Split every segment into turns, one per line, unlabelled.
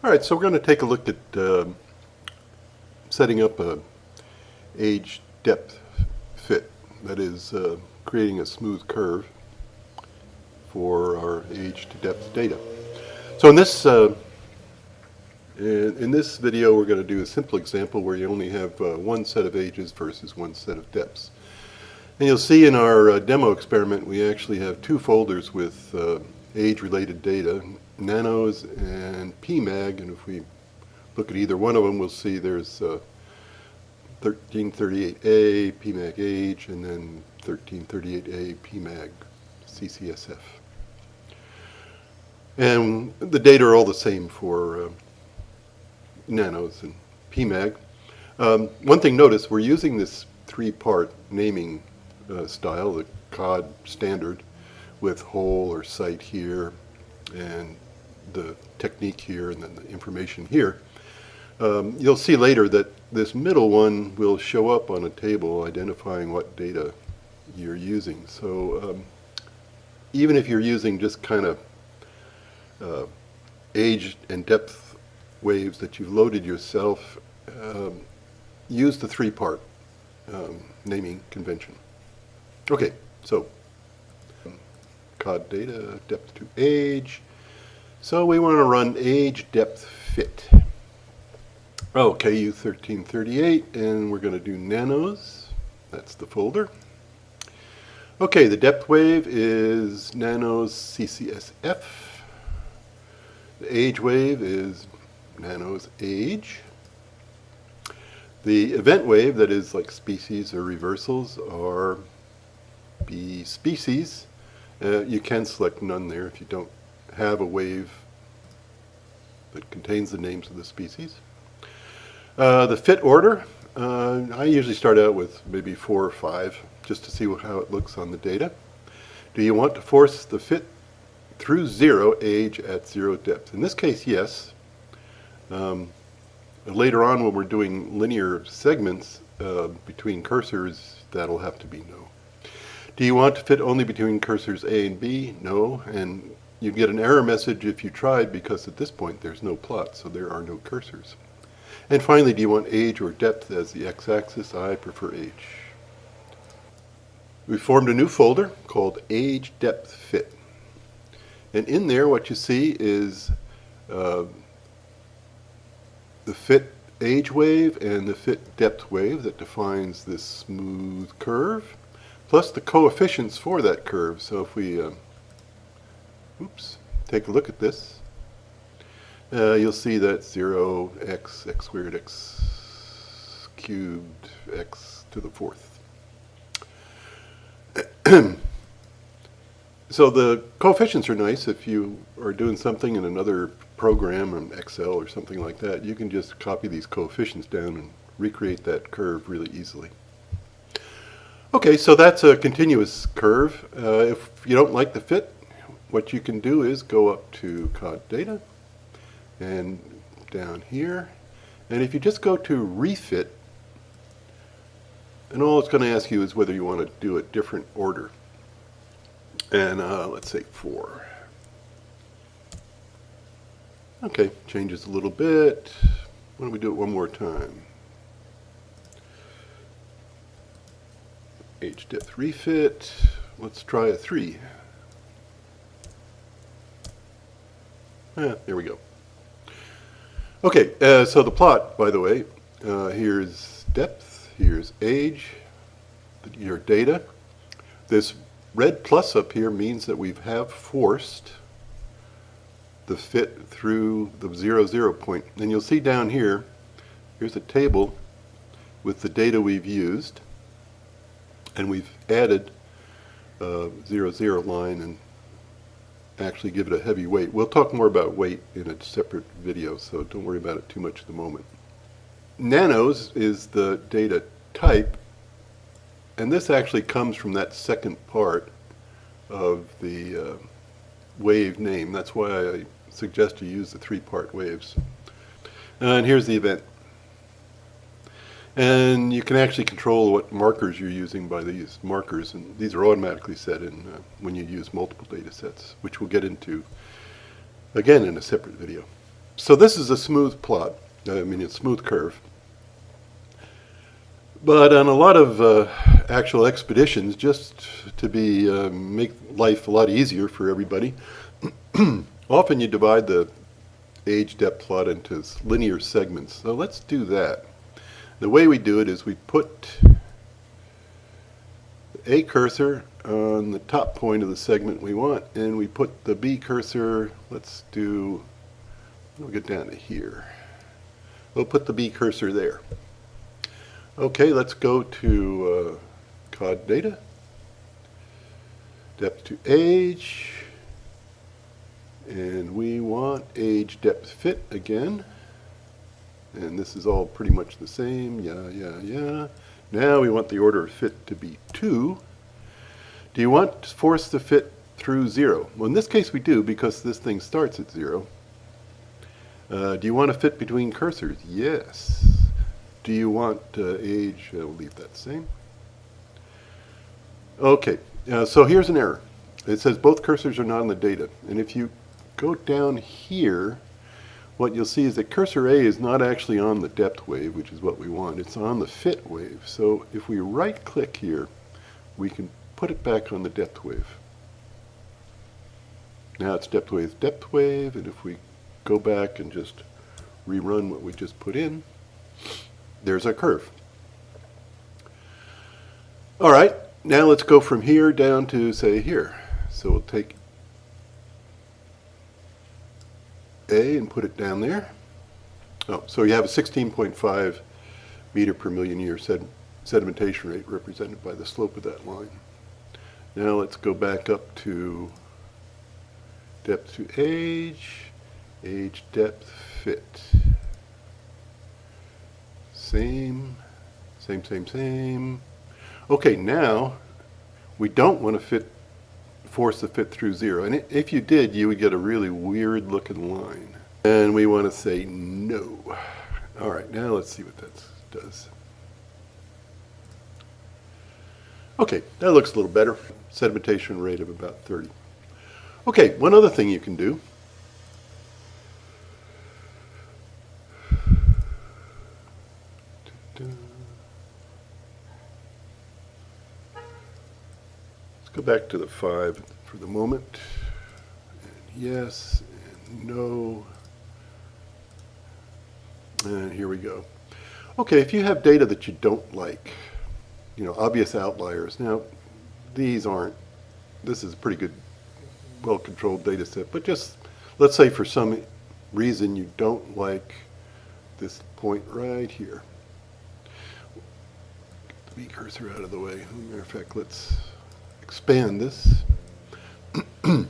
All right, so we're going to take a look at setting up a AgeDepthFit, that is creating a smooth curve for our age to depth data. So in this video we're going to do a simple example where you only have one set of ages versus one set of depths. And you'll see in our demo experiment we actually have two folders with age-related data, nanos and PMAG, and if we look at either one of them we'll see there's 1338A PMAG age and then 1338A PMAG CCSF. And the data are all the same for nanos and PMAG. One thing, notice we're using this three-part naming style, the CODD standard, with whole or site here and the technique here and then the information here. You'll see later that this middle one will show up on a table identifying what data you're using. So even if you're using just kind of age and depth waves that you've loaded yourself, use the three-part naming convention. Okay, so CODD data, depth to age. So we want to run AgeDepthFit. Okay, U1338, and we're going to do nanos. That's the folder. Okay, the depth wave is nanos CCSF. The age wave is nanos age. The event wave, that is like species or reversals, are B species. You can select none there if you don't have a wave that contains the names of the species. The fit order, I usually start out with maybe 4 or 5 just to see how it looks on the data. Do you want to force the fit through 0 age at 0 depth? In this case, yes. Later on when we're doing linear segments between cursors, that'll have to be no. Do you want to fit only between cursors A and B? No. And you get an error message if you tried, because at this point there's no plot, so there are no cursors. And finally, do you want age or depth as the x-axis? I prefer age. We formed a new folder called AgeDepthFit. And in there what you see is the fit age wave and the fit depth wave that defines this smooth curve, plus the coefficients for that curve. So if we take a look at this, you'll see that 0, x squared, x cubed, x to the 4th. So the coefficients are nice if you are doing something in another program, in Excel or something like that. You can just copy these coefficients down and recreate that curve really easily. Okay, so that's a continuous curve. If you don't like the fit, what you can do is go up to CODD data and down here, and if you just go to refit, and all it's going to ask you is whether you want to do a different order. And let's say 4. Okay, changes a little bit. Why don't we do it one more time? Age depth refit. Let's try a 3. There we go. Okay, so the plot, by the way, here's depth, here's age, your data. This red plus up here means that we have forced the fit through the 0, 0 point. And you'll see down here, here's a table with the data we've used, and we've added a 0, 0 line and actually give it a heavy weight. We'll talk more about weight in a separate video, so don't worry about it too much at the moment. Nanos is the data type, and this actually comes from that second part of the wave name. That's why I suggest you use the 3-part waves. And here's the event. And you can actually control what markers you're using by these markers, and these are automatically set in when you use multiple data sets, which we'll get into again in a separate video. So this is a smooth plot. I mean, it's a smooth curve. But on a lot of actual expeditions, just to make life a lot easier for everybody, often you divide the age depth plot into linear segments. So let's do that. The way we do it is we put A cursor on the top point of the segment we want, and we put the B cursor, we'll get down to here. We'll put the B cursor there. Okay, let's go to CODD data, depth to age, and we want AgeDepthFit again. And this is all pretty much the same, yeah. Now we want the order of fit to be 2. Do you want to force the fit through 0? Well, in this case we do, because this thing starts at 0. Do you want to fit between cursors? Yes. Do you want age? We'll leave that the same. Okay, so here's an error. It says both cursors are not on the data. And if you go down here, what you'll see is that cursor A is not actually on the depth wave, which is what we want. It's on the fit wave. So if we right-click here, we can put it back on the depth wave. Now it's depth wave, and if we go back and just rerun what we just put in, there's our curve. All right, now let's go from here down to, say, here. So we'll take A and put it down there. Oh, so you have a 16.5 meter per million year sedimentation rate represented by the slope of that line. Now let's go back up to depth to age, AgeDepthFit. Same. Okay, now we don't want to force the fit through 0. And if you did, you would get a really weird looking line. And we want to say no. All right, now let's see what that does. Okay, that looks a little better. Sedimentation rate of about 30. Okay, one other thing you can do. Let's go back to the 5 for the moment. And yes, and no. And here we go. Okay, if you have data that you don't like, obvious outliers. Now, this is a pretty good, well-controlled data set, but just, let's say for some reason you don't like this point right here. Get the B cursor out of the way. As a matter of fact, let's expand this. All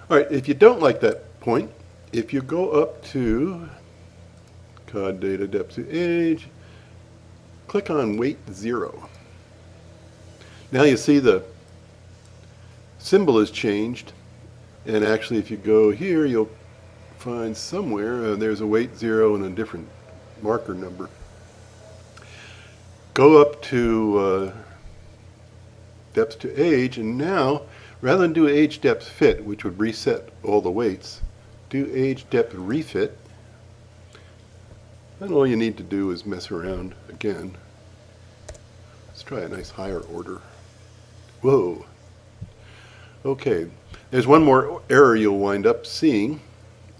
right, if you don't like that point, if you go up to CODD data depth to age, click on weight 0. Now you see the symbol has changed, and actually if you go here, you'll find somewhere there's a weight 0 and a different marker number. Go up to depth to age, and now rather than do AgeDepthFit, which would reset all the weights, do AgeDepthRefit. And all you need to do is mess around again. Let's try a nice higher order. Whoa. Okay, there's one more error you'll wind up seeing.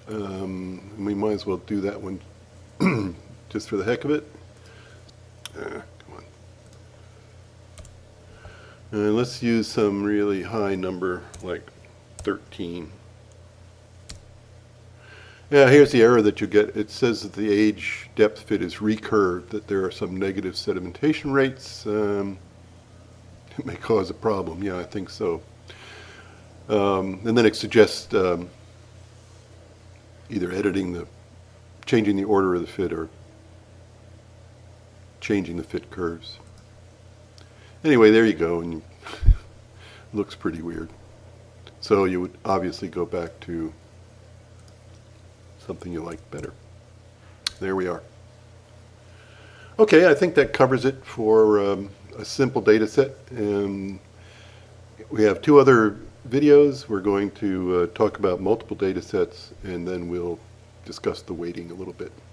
We might as well do that one just for the heck of it. Come on. And let's use some really high number, like 13. Yeah, here's the error that you get. It says that the AgeDepthFit is recurved, that there are some negative sedimentation rates. It may cause a problem. Yeah, I think so. And then it suggests either changing the order of the fit or changing the fit curves. Anyway, there you go, and it looks pretty weird. So you would obviously go back to something you like better. There we are. Okay, I think that covers it for a simple data set. And we have 2 other videos. We're going to talk about multiple data sets, and then we'll discuss the weighting a little bit.